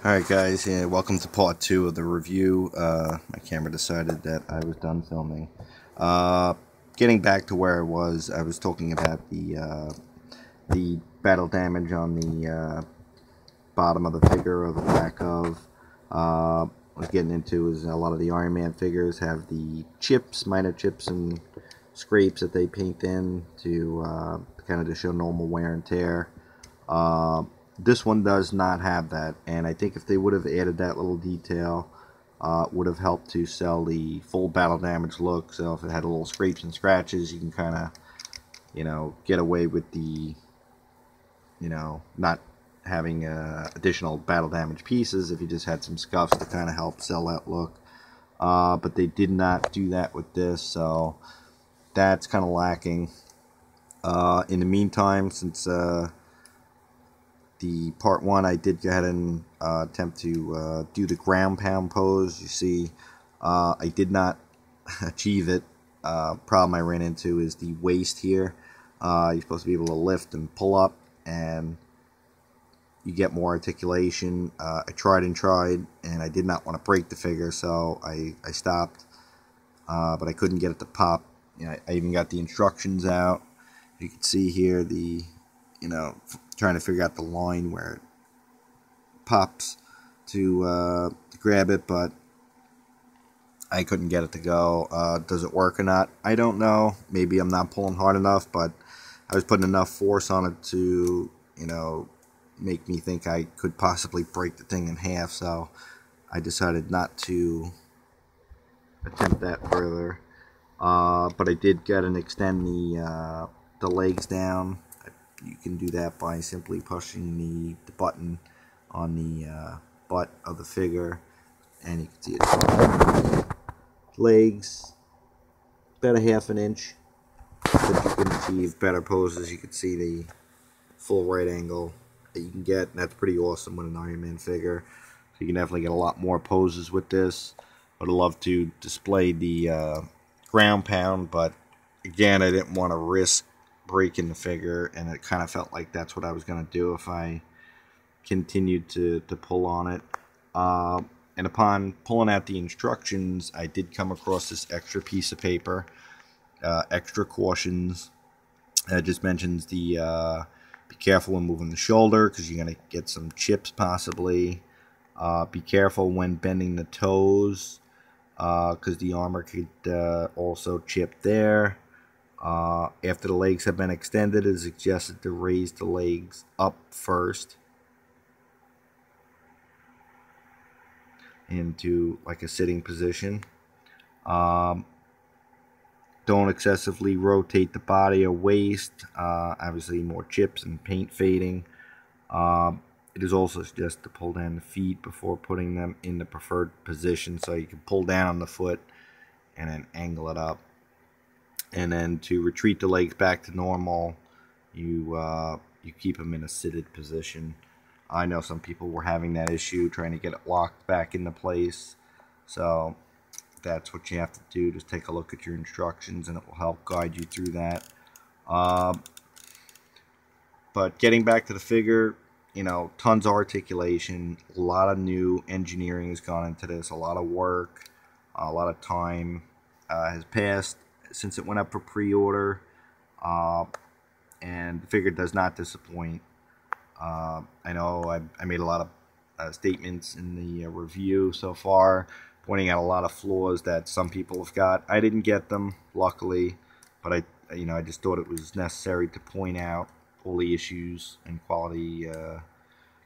Alright guys, yeah, welcome to part 2 of the review. My camera decided that I was done filming. Getting back to where I was talking about the battle damage on the bottom of the figure or the back of. What I was getting into is a lot of the Iron Man figures have the chips, minor chips and scrapes that they paint in to kind of to show normal wear and tear. This one does not have that, and I think if they would have added that little detail, would have helped to sell the full battle damage look. So if it had a little scrapes and scratches, you can kind of, get away with the, not having additional battle damage pieces if you just had some scuffs to kind of help sell that look. But they did not do that with this, so that's kind of lacking. In the meantime, since the part 1, I did go ahead and attempt to do the ground pound pose. You see, I did not achieve it. Problem I ran into is the waist here. You're supposed to be able to lift and pull up, and you get more articulation. I tried, and I did not want to break the figure, so I stopped. But I couldn't get it to pop. I even got the instructions out. You can see here the, trying to figure out the line where it pops to grab it, but I couldn't get it to go. Does it work or not? I don't know. Maybe I'm not pulling hard enough, but I was putting enough force on it to, make me think I could possibly break the thing in half, so I decided not to attempt that further. But I did get and extend the legs down. You can do that by simply pushing the button on the butt of the figure, and you can see it. Legs, about a half an inch, but you can achieve better poses. You can see the full right angle that you can get, and that's pretty awesome with an Iron Man figure. So you can definitely get a lot more poses with this. I'd love to display the ground pound, but again, I didn't want to risk breaking the figure, and it kind of felt like that's what I was going to do if I continued to pull on it. And upon pulling out the instructions, I did come across this extra piece of paper, extra cautions. It just mentions the be careful when moving the shoulder because you're going to get some chips possibly. Be careful when bending the toes because the armor could also chip there. After the legs have been extended, it is suggested to raise the legs up first into like a sitting position. Don't excessively rotate the body or waist. Obviously, more chips and paint fading. It is also suggested to pull down the feet before putting them in the preferred position, so you can pull down on the foot and then angle it up. And then to retreat the legs back to normal, you keep them in a seated position. I know some people were having that issue trying to get it locked back into place. So that's what you have to do. Just take a look at your instructions and it will help guide you through that. But getting back to the figure, tons of articulation. A lot of new engineering has gone into this. A lot of work, a lot of time has passed since it went up for pre-order, and the figure does not disappoint. I know I made a lot of statements in the review so far, pointing out a lot of flaws that some people have got. I didn't get them, luckily, but I just thought it was necessary to point out all the issues and quality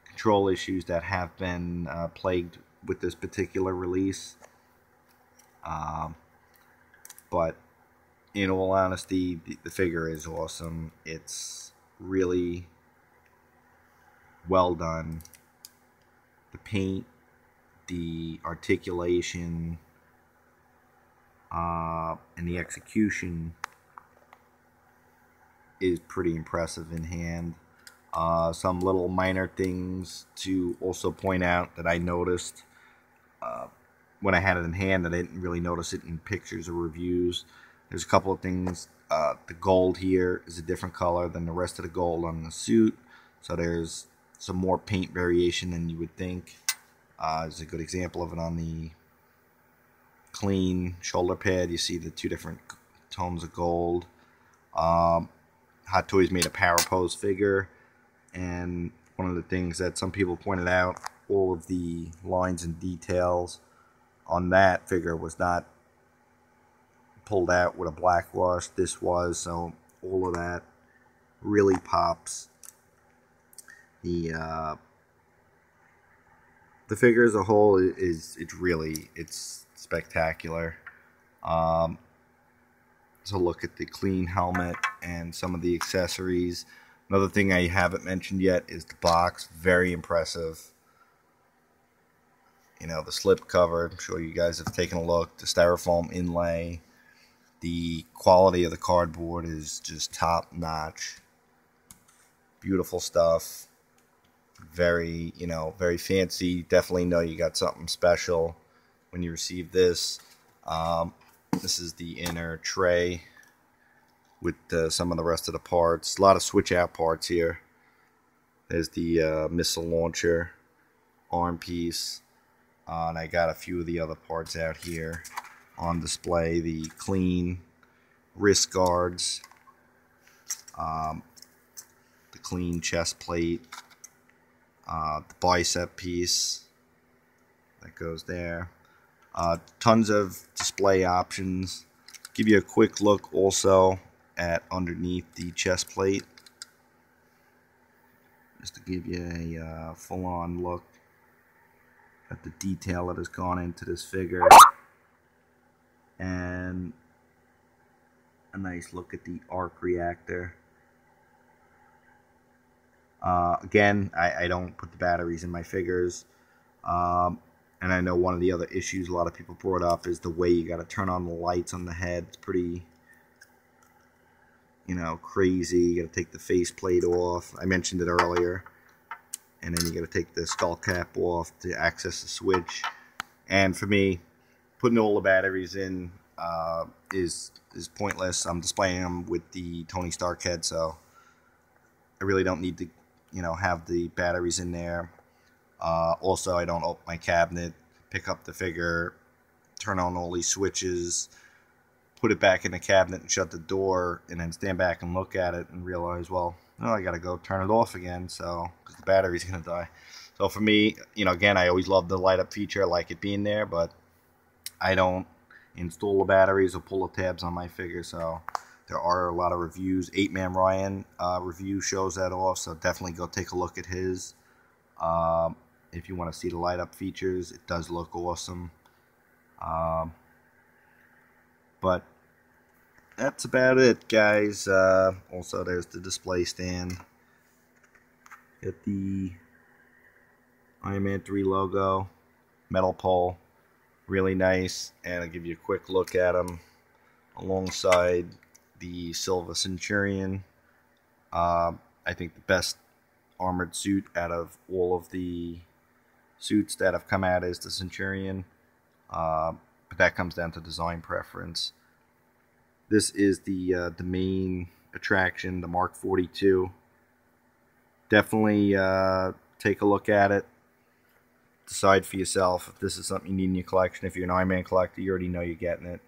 control issues that have been plagued with this particular release. But in all honesty, the figure is awesome. It's really well done. The paint, the articulation, and the execution is pretty impressive in hand. Some little minor things to also point out that I noticed when I had it in hand that I didn't really notice it in pictures or reviews. There's a couple of things. The gold here is a different color than the rest of the gold on the suit, so there's some more paint variation than you would think. There's a good example of it on the clean shoulder pad. You see the two different tones of gold. Hot Toys made a power pose figure, and one of the things that some people pointed out, all of the lines and details on that figure was not pulled out with a black wash. This was, so all of that really pops. The figure as a whole it's spectacular. So look at the clean helmet and some of the accessories. Another thing I haven't mentioned yet is the box. Very impressive. You know, the slip cover, I'm sure you guys have taken a look. The styrofoam inlay. The quality of the cardboard is just top notch. Beautiful stuff. Very, very fancy. Definitely know you got something special when you receive this. This is the inner tray with some of the rest of the parts. A lot of switch out parts here. There's the missile launcher, arm piece, and I got a few of the other parts out here on display. The clean wrist guards, the clean chest plate, the bicep piece that goes there. Tons of display options. Give you a quick look also at underneath the chest plate, just to give you a full-on look at the detail that has gone into this figure, and a nice look at the arc reactor. Again, I don't put the batteries in my figures. And I know one of the other issues a lot of people brought up is the way you got to turn on the lights on the head. It's pretty, crazy. You got to take the face plate off. I mentioned it earlier. And then you got to take the skull cap off to access the switch. And for me, putting all the batteries in is pointless. I'm displaying them with the Tony Stark head, so I really don't need to, have the batteries in there. Also, I don't open my cabinet, pick up the figure, turn on all these switches, put it back in the cabinet and shut the door, and then stand back and look at it and realize, well, I got to go turn it off again, so because the battery's going to die. So for me, again, I always love the light up feature. I like it being there, but I don't install the batteries or pull the tabs on my figure, so there are a lot of reviews. 8-Man Ryan review shows that off, so definitely go take a look at his. If you want to see the light up features, it does look awesome. But that's about it, guys. Also, there's the display stand. Got the Iron Man 3 logo, metal pole, really nice. And I'll give you a quick look at them alongside the Silver Centurion. I think the best armored suit out of all of the suits that have come out is the Centurion, but that comes down to design preference. This is the main attraction, the Mark 42. Definitely take a look at it. Decide for yourself if this is something you need in your collection. If you're an Iron Man collector, you already know you're getting it.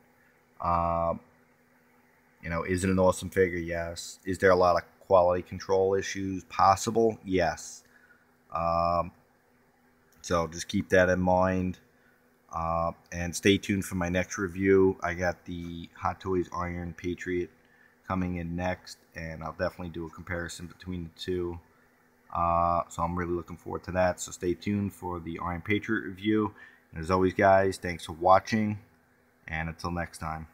Is it an awesome figure? Yes. Is there a lot of quality control issues possible? Yes. So just keep that in mind. And stay tuned for my next review. I got the Hot Toys Iron Patriot coming in next, and I'll definitely do a comparison between the two. So I'm really looking forward to that. So stay tuned for the Iron Patriot review. And as always, guys, thanks for watching, and until next time.